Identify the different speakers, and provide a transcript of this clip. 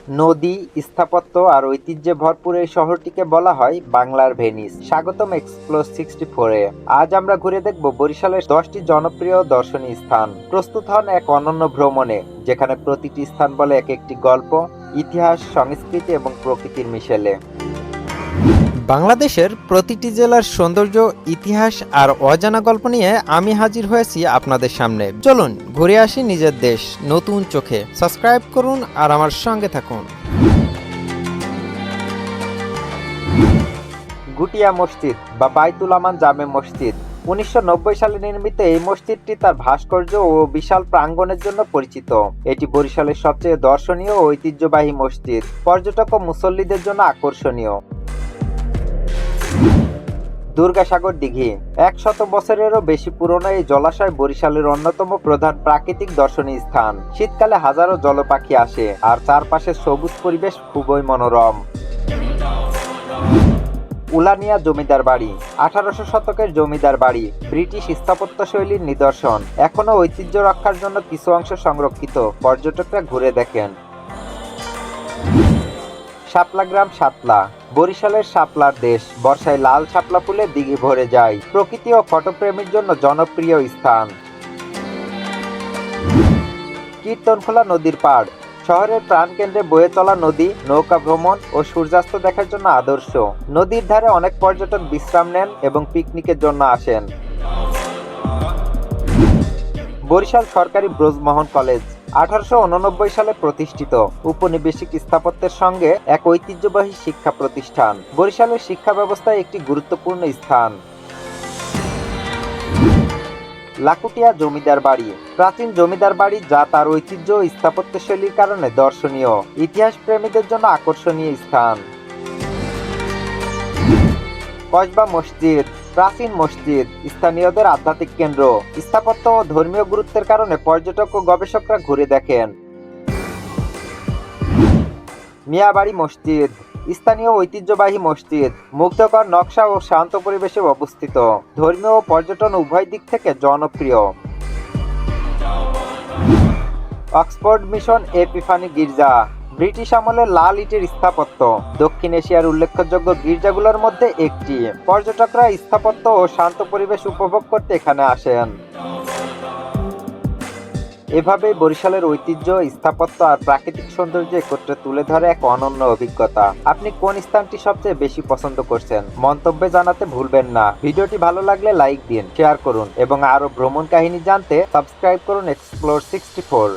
Speaker 1: নদী, স্থাপত্য আর ঐতিহ্যে ভরপুর এই শহরটিকে বলা হয় বাংলার ভেনিস। স্বাগতম এক্সপ্লোর 64-এ। আজ আমরা ঘুরে দেখব বরিশালের 10টি জনপ্রিয় দর্শনীয় স্থান। প্রস্তুত হন এক অনন্য ভ্রমণে, যেখানে প্রতিটি স্থান বলে এক একটি গল্প, ইতিহাস, সংস্কৃতি এবং প্রকৃতির মিশেলে। বাংলাদেশের প্রতিটি জেলার সৌন্দর্য, ইতিহাস আর অজানা গল্প নিয়ে আমি হাজির হয়েছি আপনাদের সামনে। চলুন ঘুরে আসি নিজের দেশ নতুন চোখে। সাবস্ক্রাইব করুন আর আমার সঙ্গে থাকুন। গুটিয়া মসজিদ বা বাইতুল আমান জামে মসজিদ 1990 সালে নির্মিত এই মসজিদটি তার ভাস্কর্য ও বিশাল প্রাঙ্গণের জন্য পরিচিত। এটি বরিশালের সবচেয়ে দর্শনীয় ও ঐতিহ্যবাহী মসজিদ, পর্যটক ও মুসল্লিদের জন্য আকর্ষণীয়। দুর্গাসাগর দিঘি 100 বছরেরও বেশি পুরনো এই জলাশয় বরিশালের অন্যতম প্রধান প্রাকৃতিক দর্শনীয় স্থান। শীতকালে হাজারো জলপাখি আসে আর চারপাশের সবুজ পরিবেশ খুবই মনোরম। উলানিয়া জমিদার বাড়ি 1800 শতকের জমিদার বাড়ি, ব্রিটিশ স্থাপত্যশৈলীর নিদর্শন। এখনো ঐতিহ্য রক্ষার জন্য কিছু অংশ সংরক্ষিত, পর্যটকরা ঘুরে দেখেন। শাপলা গ্রাম শাপলা বরিশালের শাপলার দেশ। বর্ষায় লাল শাপলা ফুলে দিঘি ভরে যায়। প্রকৃতি ও ফটোপ্রেমীর জন্য জনপ্রিয় স্থান। কীর্তনখোলা নদীর পাড় শহরের প্রাণকেন্দ্রে বয়ে চলা নদী, নৌকা ভ্রমণ ও সূর্যাস্ত দেখার জন্য আদর্শ। নদীর ধারে অনেক পর্যটক বিশ্রাম নেন এবং পিকনিকের জন্য আসেন। বরিশাল সরকারি ব্রজমোহন কলেজ 1889 সালে প্রতিষ্ঠিত। উপনিবেশিক স্থাপত্যের সঙ্গে এক ঐতিহ্যবাহী শিক্ষা প্রতিষ্ঠান। বরিশালের শিক্ষা ব্যবস্থায় একটি গুরুত্বপূর্ণ স্থান। লাকুটিয়া জমিদার বাড়ি প্রাচীন জমিদার বাড়ি, যা তার ঐতিহ্য ও স্থাপত্যশৈলীর কারণে দর্শনীয়। ইতিহাস প্রেমীদের জন্য আকর্ষণীয় স্থান। কসবা মসজিদ প্রাচীন মসজিদ, স্থানীয়দের আধ্যাত্মিক কেন্দ্র। স্থাপত্য ও ধর্মীয় গুরুত্বের কারণে পর্যটক ও গবেষকরা ঘুরে দেখেন। মিয়াবাড়ি মসজিদ স্থানীয় ঐতিহ্যবাহী মসজিদ, মুগ্ধকর নকশা ও শান্ত পরিবেশে অবস্থিত। ধর্মীয় ও পর্যটন উভয় দিক থেকে জনপ্রিয়। অক্সফোর্ড মিশন এপিফানি গির্জা ব্রিটিশ আমলের লাল ইটের স্থাপত্য, দক্ষিণ এশিয়ার উল্লেখযোগ্য গির্জাগুলোর মধ্যে একটি। পর্যটকরা স্থাপত্য ও শান্ত পরিবেশ উপভোগ করতে এখানে আসেন। এভাবেই বরিশালের ঐতিহ্য, স্থাপত্য আর প্রাকৃতিক সৌন্দর্য একত্রে তুলে ধরে এক অনন্য অভিজ্ঞতা। আপনি কোন স্থানটি সবচেয়ে বেশি পছন্দ করছেন মন্তব্যে জানাতে ভুলবেন না। ভিডিওটি ভালো লাগলে লাইক দিন, শেয়ার করুন এবং আরো ভ্রমণ কাহিনী জানতে সাবস্ক্রাইব করুন এক্সপ্লোর 64।